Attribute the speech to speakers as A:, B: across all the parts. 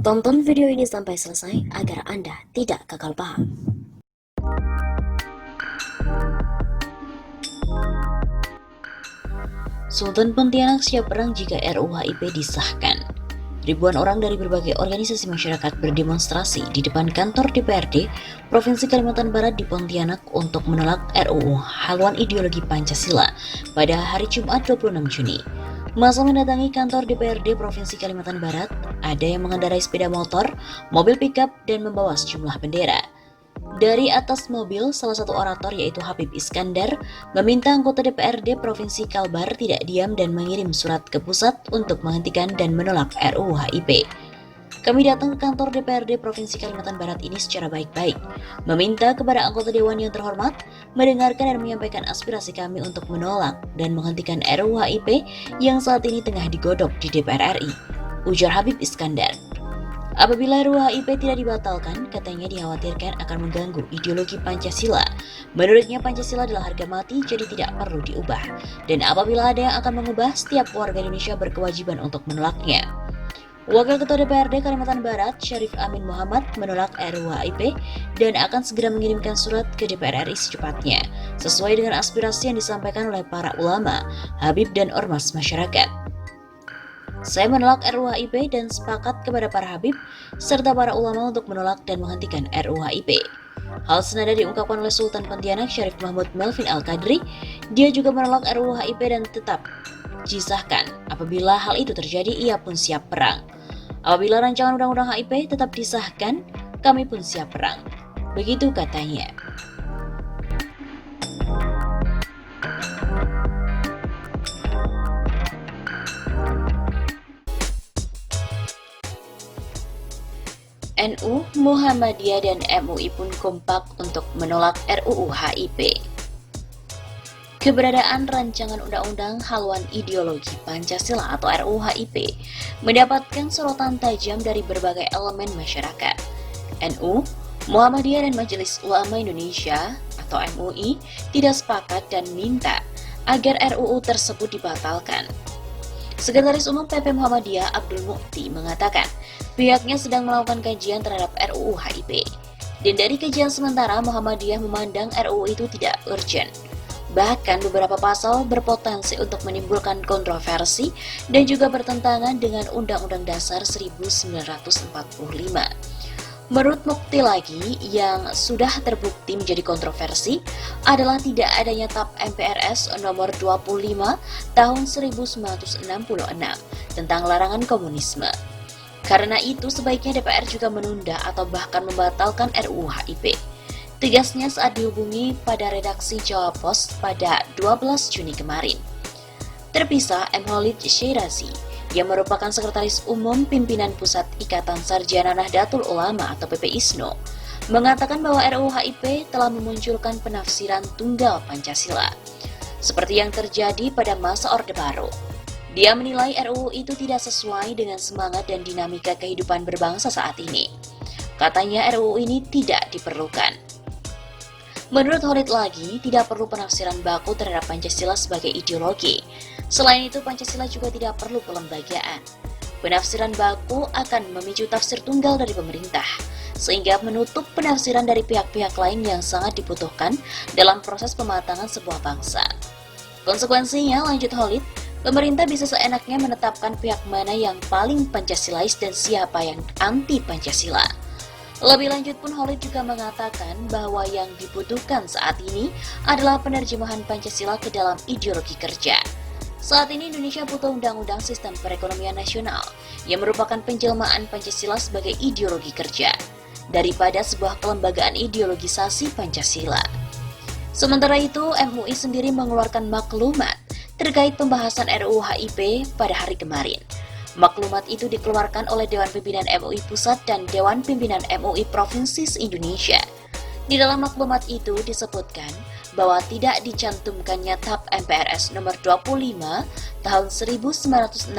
A: Tonton video ini sampai selesai agar Anda tidak gagal paham. Sultan Pontianak siap perang jika RUU HIP disahkan. Ribuan orang dari berbagai organisasi masyarakat berdemonstrasi di depan kantor DPRD Provinsi Kalimantan Barat di Pontianak untuk menolak RUU haluan ideologi Pancasila pada hari Jumat 26 Juni. Masa mendatangi kantor DPRD Provinsi Kalimantan Barat, ada yang mengendarai sepeda motor, mobil pickup, dan membawa sejumlah bendera. Dari atas mobil, salah satu orator yaitu Habib Iskandar meminta anggota DPRD Provinsi Kalbar tidak diam dan mengirim surat ke pusat untuk menghentikan dan menolak RUU HIP. Kami datang ke kantor DPRD Provinsi Kalimantan Barat ini secara baik-baik, meminta kepada anggota Dewan yang terhormat mendengarkan dan menyampaikan aspirasi kami untuk menolak dan menghentikan RUU HIP yang saat ini tengah digodok di DPR RI, ujar Habib Iskandar. Apabila RUU HIP tidak dibatalkan, katanya dikhawatirkan akan mengganggu ideologi Pancasila. Menurutnya Pancasila adalah harga mati, jadi tidak perlu diubah. Dan apabila ada yang akan mengubah, setiap warga Indonesia berkewajiban untuk menolaknya. Wakil Ketua DPRD Kalimantan Barat, Syarif Amin Muhammad, menolak RUU HIP dan akan segera mengirimkan surat ke DPR RI secepatnya, sesuai dengan aspirasi yang disampaikan oleh para ulama, Habib dan ormas masyarakat. Saya menolak RUU HIP dan sepakat kepada para Habib serta para ulama untuk menolak dan menghentikan RUU HIP. Hal senada diungkapkan oleh Sultan Pontianak Syarif Mahmud Melvin Al-Qadri. Dia juga menolak RUU HIP dan tetap disahkan. Apabila hal itu terjadi, ia pun siap perang. Apabila rancangan undang-undang HIP tetap disahkan, kami pun siap perang. Begitu katanya. NU, Muhammadiyah, dan MUI pun kompak untuk menolak RUU HIP. Keberadaan rancangan undang-undang haluan ideologi Pancasila atau RUU HIP mendapatkan sorotan tajam dari berbagai elemen masyarakat. NU, Muhammadiyah, dan Majelis Ulama Indonesia atau MUI tidak sepakat dan minta agar RUU tersebut dibatalkan. Sekretaris Umum PP Muhammadiyah Abdul Mukti mengatakan pihaknya sedang melakukan kajian terhadap RUU HIP. Dan dari kajian sementara, Muhammadiyah memandang RUU itu tidak urgent. Bahkan beberapa pasal berpotensi untuk menimbulkan kontroversi dan juga bertentangan dengan Undang-Undang Dasar 1945. Menurut Mukti lagi, yang sudah terbukti menjadi kontroversi adalah tidak adanya TAP MPRS nomor 25 tahun 1966 tentang larangan komunisme. Karena itu sebaiknya DPR juga menunda atau bahkan membatalkan RUU HIP. Tegasnya saat dihubungi pada redaksi Jawa Post pada 12 Juni kemarin. Terpisah, M. Khalid Syairazi, yang merupakan Sekretaris Umum Pimpinan Pusat Ikatan Sarjana Nahdlatul Ulama atau PPISNO, mengatakan bahwa RUU HIP telah memunculkan penafsiran tunggal Pancasila, seperti yang terjadi pada masa Orde Baru. Dia menilai RUU itu tidak sesuai dengan semangat dan dinamika kehidupan berbangsa saat ini. Katanya RUU ini tidak diperlukan. Menurut Khalid lagi, tidak perlu penafsiran baku terhadap Pancasila sebagai ideologi. Selain itu, Pancasila juga tidak perlu pelembagaan. Penafsiran baku akan memicu tafsir tunggal dari pemerintah, sehingga menutup penafsiran dari pihak-pihak lain yang sangat dibutuhkan dalam proses pematangan sebuah bangsa. Konsekuensinya, lanjut Khalid, pemerintah bisa seenaknya menetapkan pihak mana yang paling Pancasilais dan siapa yang anti-Pancasila. Lebih lanjut pun Khalid juga mengatakan bahwa yang dibutuhkan saat ini adalah penerjemahan Pancasila ke dalam ideologi kerja. Saat ini Indonesia butuh undang-undang sistem perekonomian nasional yang merupakan penjelmaan Pancasila sebagai ideologi kerja, daripada sebuah kelembagaan ideologisasi Pancasila. Sementara itu, MUI sendiri mengeluarkan maklumat terkait pembahasan RUU HIP pada hari kemarin. Maklumat itu dikeluarkan oleh Dewan Pimpinan MUI Pusat dan Dewan Pimpinan MUI Provinsi Indonesia. Di dalam maklumat itu disebutkan bahwa tidak dicantumkannya TAP MPRS nomor 25 tahun 1966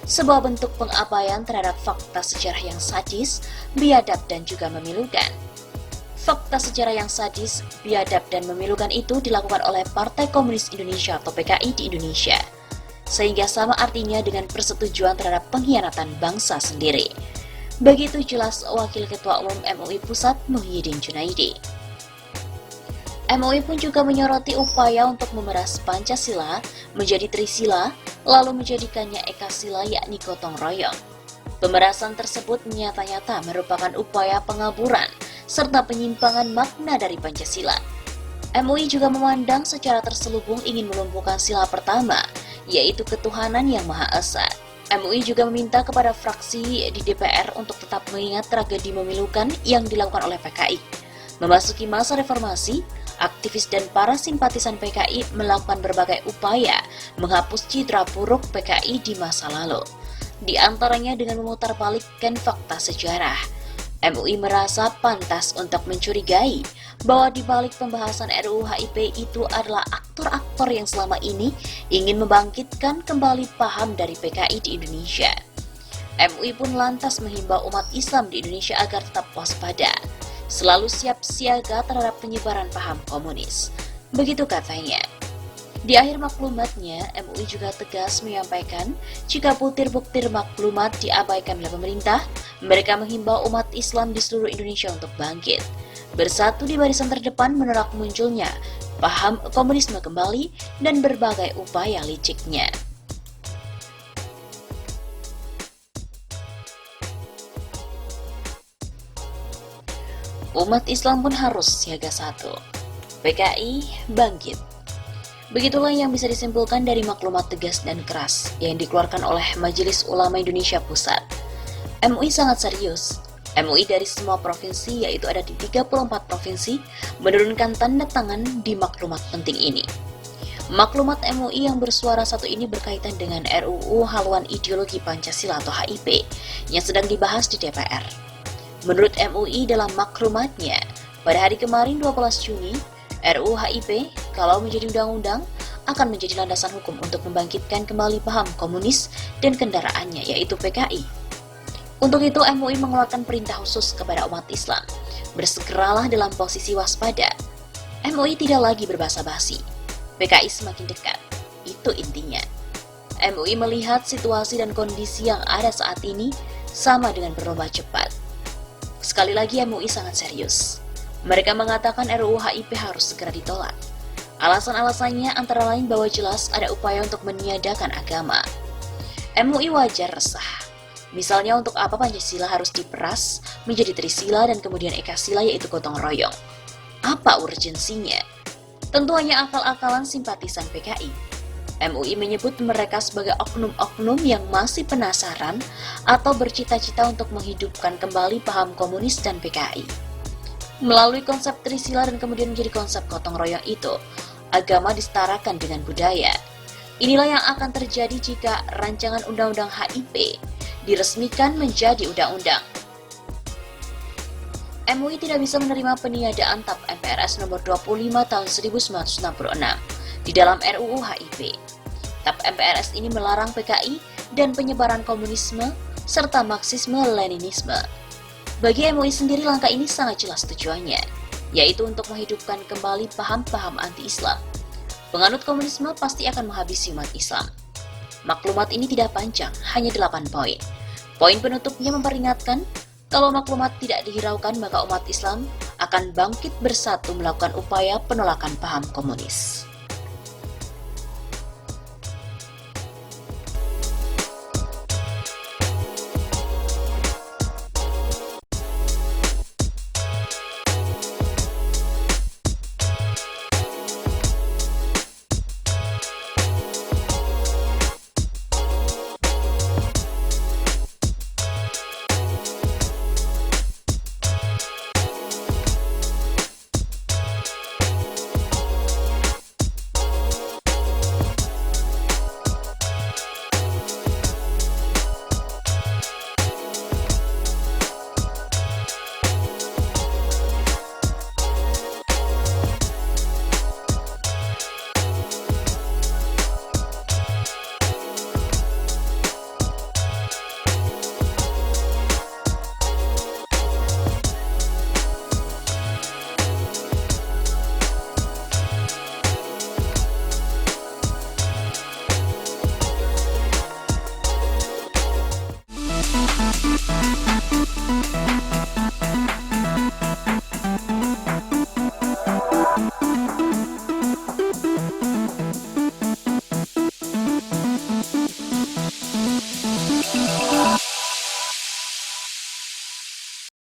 A: sebuah bentuk pengabaian terhadap fakta sejarah yang sadis, biadab, dan juga memilukan. Fakta sejarah yang sadis, biadab, dan memilukan itu dilakukan oleh Partai Komunis Indonesia atau PKI di Indonesia, sehingga sama artinya dengan persetujuan terhadap pengkhianatan bangsa sendiri. Begitu jelas Wakil Ketua Umum MUI Pusat Muhyiddin Junaidi. MUI pun juga menyoroti upaya untuk memeras Pancasila menjadi Trisila, lalu menjadikannya Ekasila yakni gotong royong. Pemerasan tersebut nyata-nyata merupakan upaya pengaburan serta penyimpangan makna dari Pancasila. MUI juga memandang secara terselubung ingin melumpuhkan sila pertama, yaitu ketuhanan yang Maha Esa. MUI juga meminta kepada fraksi di DPR untuk tetap mengingat tragedi memilukan yang dilakukan oleh PKI. Memasuki masa reformasi, aktivis dan para simpatisan PKI melakukan berbagai upaya menghapus citra buruk PKI di masa lalu. Di antaranya dengan memutarbalikkan fakta sejarah. MUI merasa pantas untuk mencurigai bahwa di balik pembahasan RUU HIP itu adalah aktor-aktor yang selama ini ingin membangkitkan kembali paham dari PKI di Indonesia. MUI pun lantas menghimbau umat Islam di Indonesia agar tetap waspada, selalu siap siaga terhadap penyebaran paham komunis. Begitu katanya. Di akhir maklumatnya, MUI juga tegas menyampaikan jika butir-butir maklumat diabaikan oleh pemerintah, mereka menghimbau umat Islam di seluruh Indonesia untuk bangkit, bersatu di barisan terdepan menolak munculnya paham komunisme kembali dan berbagai upaya liciknya. Umat Islam pun harus siaga satu. PKI bangkit. Begitulah yang bisa disimpulkan dari maklumat tegas dan keras yang dikeluarkan oleh Majelis Ulama Indonesia Pusat. MUI sangat serius. MUI dari semua provinsi, yaitu ada di 34 provinsi, menurunkan tanda tangan di maklumat penting ini. Maklumat MUI yang bersuara satu ini berkaitan dengan RUU Haluan Ideologi Pancasila atau HIP yang sedang dibahas di DPR. Menurut MUI dalam maklumatnya, pada hari kemarin 12 Juni, RUU HIP kalau menjadi undang-undang akan menjadi landasan hukum untuk membangkitkan kembali paham komunis dan kendaraannya yaitu PKI. Untuk itu MUI mengeluarkan perintah khusus kepada umat Islam. Bersegeralah dalam posisi waspada. MUI tidak lagi berbasa-basi. PKI semakin dekat. Itu intinya. MUI melihat situasi dan kondisi yang ada saat ini sama dengan berlomba cepat. Sekali lagi MUI sangat serius. Mereka mengatakan RUU HIP harus segera ditolak. Alasan-alasannya antara lain bahwa jelas ada upaya untuk meniadakan agama. MUI wajar resah. Misalnya untuk apa Pancasila harus diperas menjadi Trisila dan kemudian Ekasila yaitu gotong royong. Apa urgensinya? Tentu hanya akal-akalan simpatisan PKI. MUI menyebut mereka sebagai oknum-oknum yang masih penasaran atau bercita-cita untuk menghidupkan kembali paham komunis dan PKI. Melalui konsep Trisila dan kemudian menjadi konsep gotong royong itu, agama disetarakan dengan budaya. Inilah yang akan terjadi jika rancangan undang-undang HIP diresmikan menjadi undang-undang. MUI tidak bisa menerima peniadaan TAP MPRS nomor 25 tahun 1966 di dalam RUU HIP. TAP MPRS ini melarang PKI dan penyebaran komunisme serta Marxisme-Leninisme. Bagi MUI sendiri langkah ini sangat jelas tujuannya, yaitu untuk menghidupkan kembali paham-paham anti-Islam. Penganut komunisme pasti akan menghabisi umat Islam. Maklumat ini tidak panjang, hanya 8 poin. Poin penutupnya memperingatkan, kalau maklumat tidak dihiraukan maka umat Islam akan bangkit bersatu melakukan upaya penolakan paham komunis.